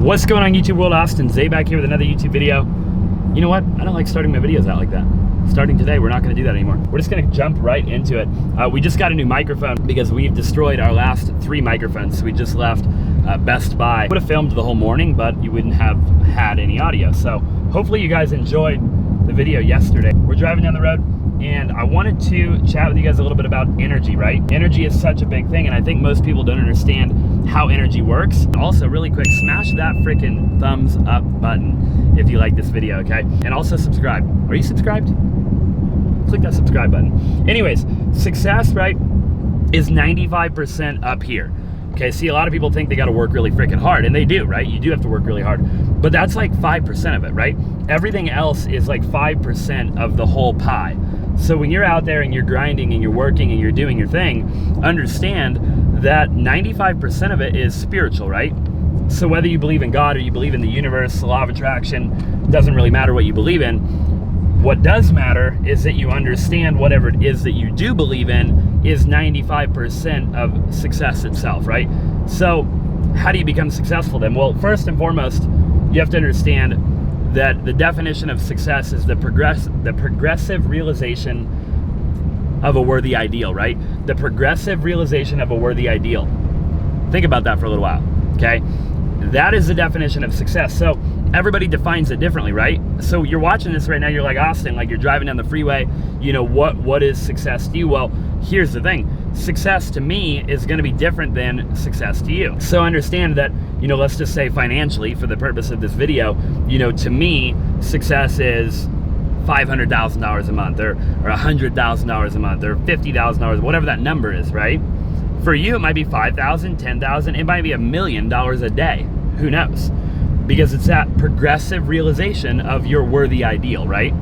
What's going on YouTube world? Austin Zay back here with another YouTube video. You know what? I don't like starting my videos out like that. Starting today, we're not gonna do that anymore. We're just gonna jump right into it. We just got a new microphone because we've destroyed our last 3 microphones. We just left Best Buy. Would have filmed the whole morning, but you wouldn't have had any audio. So hopefully you guys enjoyed the video yesterday. We're driving down the road and I wanted to chat with you guys a little bit about energy, right? Energy is such a big thing and I think most people don't understand how energy works. Also, really quick, smash that freaking thumbs up button if you like this video, okay? And also subscribe. Are you subscribed? Click that subscribe button. Anyways, success, right, is 95% up here. Okay, see, a lot of people think they gotta work really freaking hard, and they do, right? You do have to work really hard, but that's like 5% of it, right? Everything else is like 5% of the whole pie. So when you're out there and you're grinding and you're working and you're doing your thing, understand that 95% of it is spiritual, right? So whether you believe in God or you believe in the universe, the law of attraction, doesn't really matter what you believe in. What does matter is that you understand whatever it is that you do believe in is 95% of success itself, right? So how do you become successful then? Well, first and foremost, you have to understand that the definition of success is the progressive realization of a worthy ideal, right? The progressive realization of a worthy ideal. Think about that for a little while, okay? That is the definition of success. So everybody defines it differently, right? So you're watching this right now, you're like, Austin, like you're driving down the freeway, you know, what is success to you? Well, here's the thing. Success to me is gonna be different than success to you. So understand that, you know, let's just say financially, for the purpose of this video, you know, to me, success is $500,000 a month or $100,000 a month or $50,000, whatever that number is, right? For you, it might be $5,000, $10,000, it might be $1 million a day. Who knows? Because it's that progressive realization of your worthy ideal, right?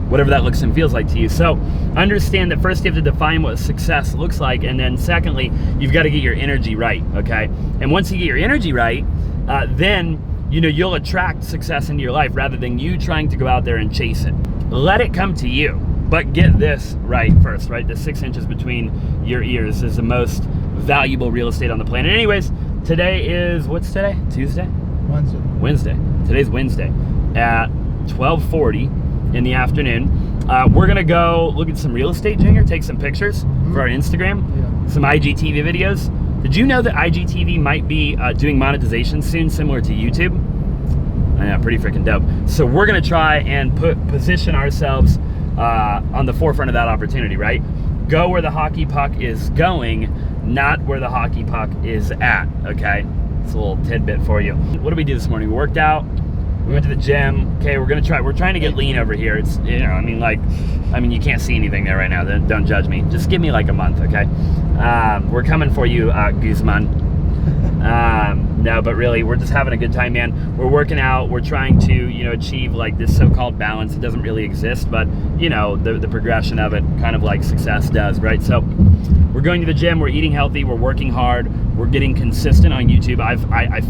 Whatever that looks and feels like to you. So understand that first you have to define what success looks like, and then secondly, you've got to get your energy right, okay? And once you get your energy right, then you know you'll attract success into your life rather than you trying to go out there and chase it. Let it come to you, but get this right first, right? The 6 inches between your ears is the most valuable real estate on the planet. Anyways, today is, what's today? Tuesday? Wednesday. Today's Wednesday at 12:40 in the afternoon. We're gonna go look at some real estate, Junior, take some pictures for our Instagram, some IGTV videos. Did you know that IGTV might be doing monetization soon, similar to YouTube? I know, pretty freaking dope. So we're gonna try and position ourselves on the forefront of that opportunity, right? Go where the hockey puck is going, not where the hockey puck is at, okay? It's a little tidbit for you. What did we do this morning? We worked out, we went to the gym. Okay, we're trying to get lean over here. It's, you know, I mean, you can't see anything there right now. Don't judge me. Just give me like a month, okay? We're coming for you, Guzman. No, but really, we're just having a good time, man. We're working out. We're trying to, you know, achieve like this so-called balance. It doesn't really exist, but you know, the progression of it, kind of like success does, right? So we're going to the gym. We're eating healthy. We're working hard. We're getting consistent on YouTube. I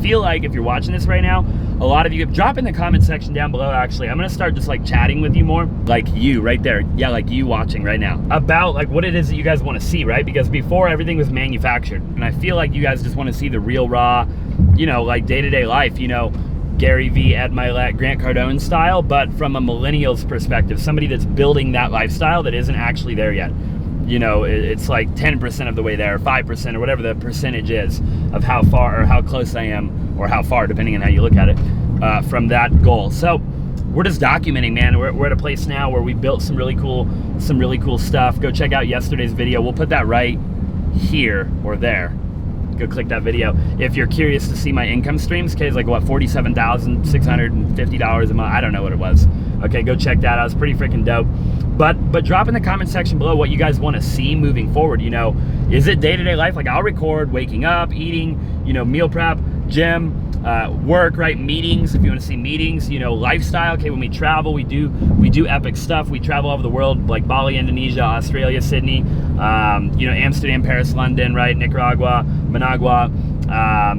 feel like if you're watching this right now, a lot of you, drop in the comment section down below, actually. I'm gonna start just like chatting with you more, like you right there. Yeah, like you watching right now, about like what it is that you guys wanna see, right? Because before everything was manufactured. And I feel like you guys just wanna see the real raw, you know, like day-to-day life, you know, Gary V, Ed Milet, Grant Cardone style, but from a millennial's perspective, somebody that's building that lifestyle that isn't actually there yet. You know, it's like 10% of the way there, 5% or whatever the percentage is of how far or how close I am, or how far, depending on how you look at it, from that goal. So we're just documenting, man. We're at a place now where we built some really cool stuff. Go check out yesterday's video. We'll put that right here or there. Go click that video. If you're curious to see my income streams, okay, it's like what, $47,650 a month. I don't know what it was. Okay, go check that out. It's pretty freaking dope. But drop in the comment section below what you guys want to see moving forward. You know, is it day-to-day life? Like I'll record waking up, eating, you know, meal prep, gym, work, right? Meetings, if you want to see meetings, you know, lifestyle. Okay, when we travel, we do epic stuff. We travel all over the world, like Bali, Indonesia, Australia, Sydney, you know, Amsterdam, Paris, London, right? Nicaragua, Managua.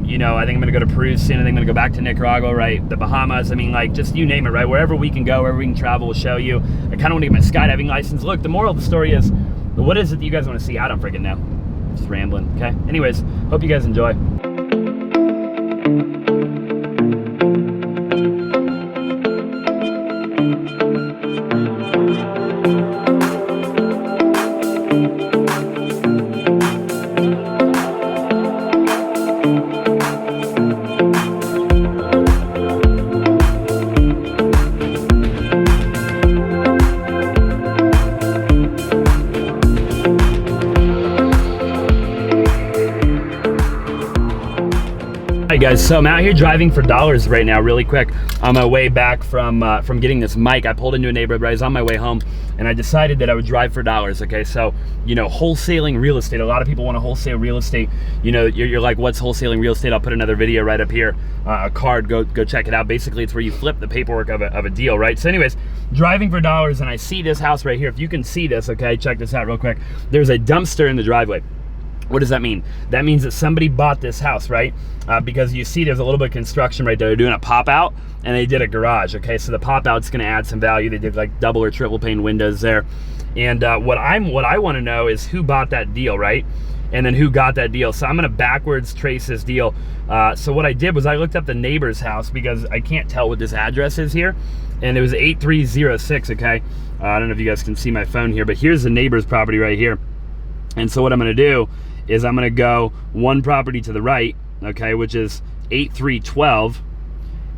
You know, I think I'm gonna go to Peru soon. I think I'm gonna go back to Nicaragua, right? The Bahamas. I mean, like, just you name it, right? Wherever we can go, wherever we can travel, we'll show you. I kind of want to get my skydiving license. Look, the moral of the story is, what is it that you guys want to see? I don't freaking know. Just rambling, okay? Anyways, hope you guys enjoy. right, guys, so I'm out here driving for dollars right now, really quick, on my way back from getting this mic. I pulled into a neighborhood, but I was on my way home, and I decided that I would drive for dollars, okay? So, you know, wholesaling real estate. A lot of people want to wholesale real estate. You know, you're like, what's wholesaling real estate? I'll put another video right up here, a card, go check it out. Basically, it's where you flip the paperwork of a deal, right? So anyways, driving for dollars, and I see this house right here. If you can see this, okay, check this out real quick. There's a dumpster in the driveway. What does that mean? That means that somebody bought this house, right? Because you see there's a little bit of construction right there. They're doing a pop out, and they did a garage, okay? So the pop out's gonna add some value. They did like double or triple pane windows there. And what I wanna know is who bought that deal, right? And then who got that deal. So I'm gonna backwards trace this deal. So what I did was I looked up the neighbor's house because I can't tell what this address is here. And it was 8306, okay? I don't know if you guys can see my phone here, but here's the neighbor's property right here. And so what I'm gonna do is I'm gonna go one property to the right, okay, which is 8312,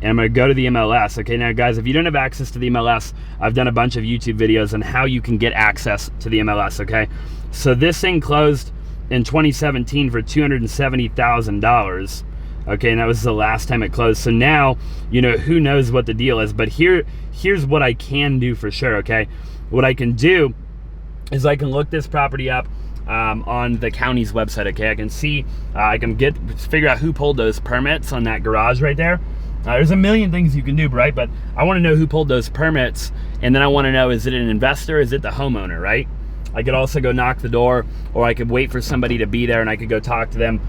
and I'm gonna go to the MLS. Okay, now guys, if you don't have access to the MLS, I've done a bunch of YouTube videos on how you can get access to the MLS, okay? So this thing closed in 2017 for $270,000, okay, and that was the last time it closed. So now, you know, who knows what the deal is, but here's what I can do for sure, okay? What I can do is I can look this property up on the county's website, okay? I can see, I can figure out who pulled those permits on that garage right there. There's a million things you can do, right? But I wanna know who pulled those permits, and then I wanna know, is it an investor, is it the homeowner, right? I could also go knock the door, or I could wait for somebody to be there and I could go talk to them.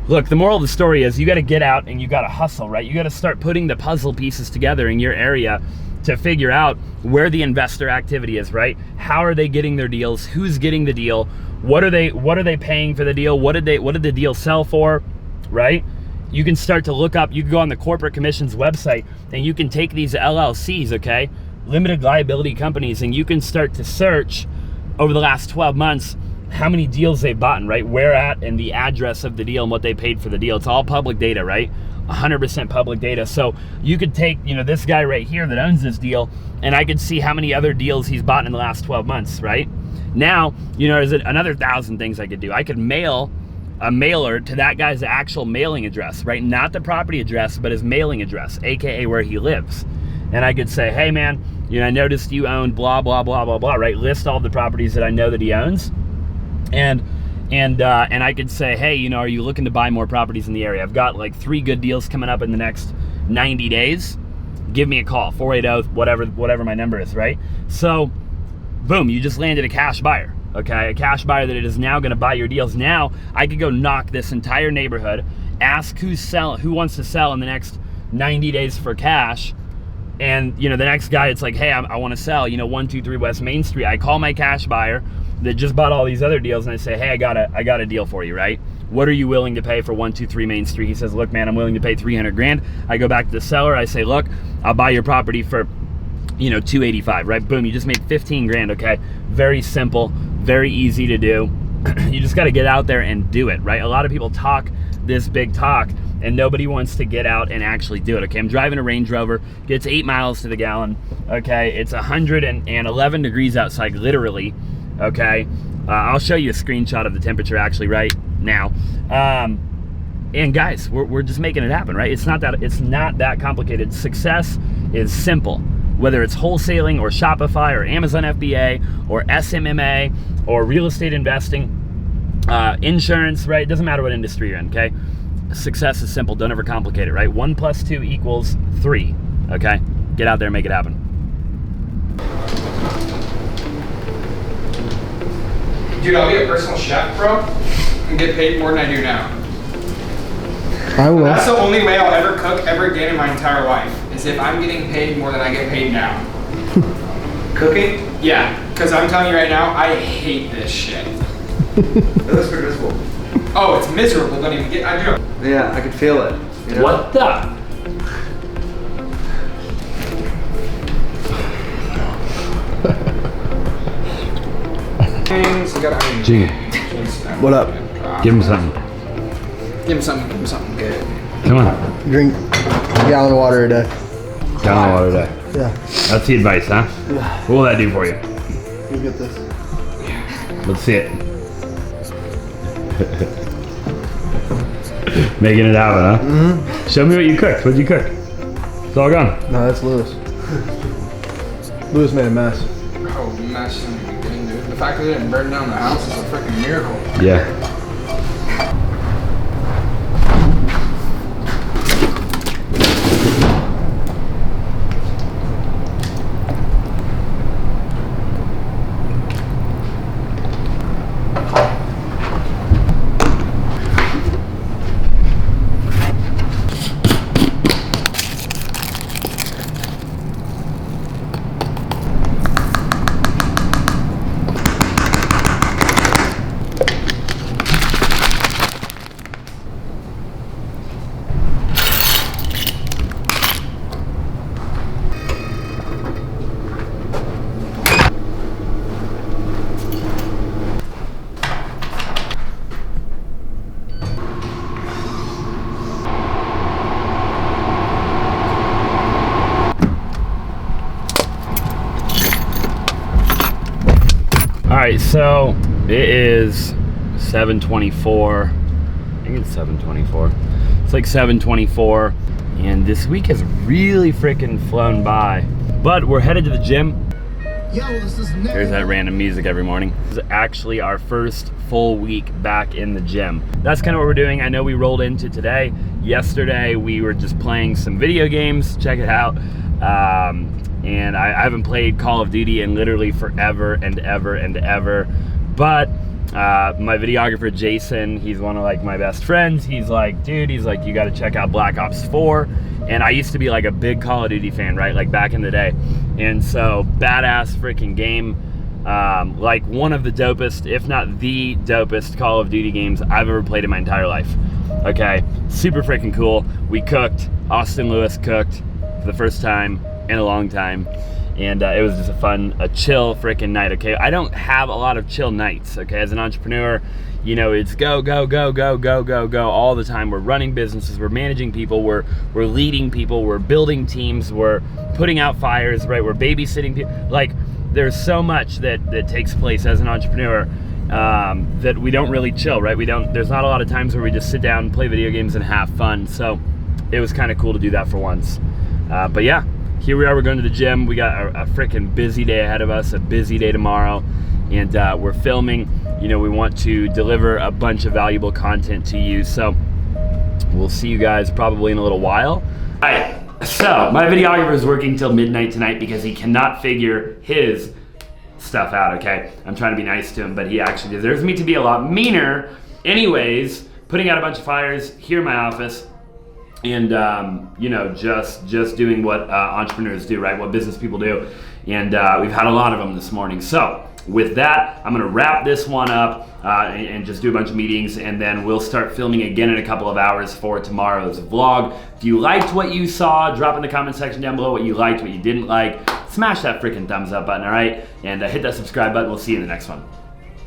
Look, the moral of the story is you gotta get out and you gotta hustle, right? You gotta start putting the puzzle pieces together in your area to figure out where the investor activity is, right? How are they getting their deals? Who's getting the deal? What are they paying for the deal? What did the deal sell for, right? You can start to look up, you can go on the corporate commission's website and you can take these LLCs, okay? Limited liability companies, and you can start to search over the last 12 months how many deals they've bought, right? Where at and the address of the deal and what they paid for the deal. It's all public data, right? 100% public data. So you could take, you know, this guy right here that owns this deal, and I could see how many other deals he's bought in the last 12 months, right? Now, you know, there's another 1,000 things I could do. I could mail a mailer to that guy's actual mailing address, right? Not the property address, but his mailing address, AKA where he lives. And I could say, hey man, you know, I noticed you own blah, blah, blah, blah, blah, right? List all the properties that I know that he owns. And I could say, hey, you know, are you looking to buy more properties in the area? I've got like 3 good deals coming up in the next 90 days. Give me a call, 480, whatever my number is, right? So, boom, you just landed a cash buyer, okay? A cash buyer that is now gonna buy your deals. Now, I could go knock this entire neighborhood, ask who wants to sell in the next 90 days for cash, and, you know, the next guy, it's like, hey, I wanna sell, you know, 123 West Main Street. I call my cash buyer that just bought all these other deals, and I say, hey, I got a deal for you, right? What are you willing to pay for 123 Main Street? He says, look, man, I'm willing to pay 300 grand. I go back to the seller, I say, look, I'll buy your property for, you know, 285, right? Boom, you just made 15 grand, okay? Very simple, very easy to do. You just gotta get out there and do it, right? A lot of people talk this big talk and nobody wants to get out and actually do it, okay? I'm driving a Range Rover, gets 8 miles to the gallon, okay? It's 111 degrees outside, literally, okay? I'll show you a screenshot of the temperature actually right now. And guys, we're just making it happen, right? It's not that complicated. Success is simple. Whether it's wholesaling or Shopify or Amazon FBA or SMMA or real estate investing, insurance, right? It doesn't matter what industry you're in, okay? Success is simple. Don't ever complicate it, right? 1 + 2 = 3, okay? Get out there and make it happen. Dude, I'll be a personal chef, bro, and get paid more than I do now. I will. That's the only way I'll ever cook ever again in my entire life, is if I'm getting paid more than I get paid now. Cooking? Yeah, because I'm telling you right now, I hate this shit. It looks pretty miserable. Oh, it's miserable. Don't even get. I do. Yeah, I could feel it. You know? What the? Gee. What up? Give him something. Give him something good. Come on. Drink a gallon of water a day. Gallon of water a day. Yeah. That's the advice, huh? Yeah. What will that do for you? You get this. Let's see it. Making it happen, huh? Mm-hmm. Show me what you cooked. What'd you cook? It's all gone. No, that's Lewis. Lewis made a mess. Oh, mess in the beginning, dude. The fact that it didn't burn down the house is a freaking miracle. Yeah. All right, so it is 7:24. I think it's 7:24. It's like 7:24, and this week has really freaking flown by. But we're headed to the gym. There's that random music every morning. This is actually our first full week back in the gym. That's kind of what we're doing. I know we rolled into today. Yesterday, we were just playing some video games. Check it out. And I haven't played Call of Duty in literally forever and ever and ever. But my videographer, Jason, he's one of like my best friends. He's like, dude, he's like, you got to check out Black Ops 4. And I used to be like a big Call of Duty fan, right? Like back in the day. And so badass freaking game. Like one of the dopest, if not the dopest Call of Duty games I've ever played in my entire life. Okay, super freaking cool. We cooked, Austin Lewis cooked for the first time in a long time, and it was just a chill freaking night. Okay, I don't have a lot of chill nights. Okay, as an entrepreneur, you know, it's go go go go go go go all the time. We're running businesses, we're managing people, we're leading people, we're building teams, we're putting out fires, right? We're babysitting people. Like there's so much that takes place as an entrepreneur that we don't really chill, right? There's not a lot of times where we just sit down, play video games, and have fun. So it was kind of cool to do that for once. But yeah. Here we are, we're going to the gym. We got a freaking busy day ahead of us, a busy day tomorrow, and we're filming. You know, we want to deliver a bunch of valuable content to you, so we'll see you guys probably in a little while. All right, so my videographer is working till midnight tonight because he cannot figure his stuff out, okay? I'm trying to be nice to him, but he actually deserves me to be a lot meaner. Anyways, putting out a bunch of fires here in my office. And you know, just doing what entrepreneurs do, right? What business people do. And we've had a lot of them this morning. So with that, I'm gonna wrap this one up and just do a bunch of meetings, and then we'll start filming again in a couple of hours for tomorrow's vlog. If you liked what you saw, drop in the comment section down below what you liked, what you didn't like. Smash that freaking thumbs up button, all right? And hit that subscribe button. We'll see you in the next one.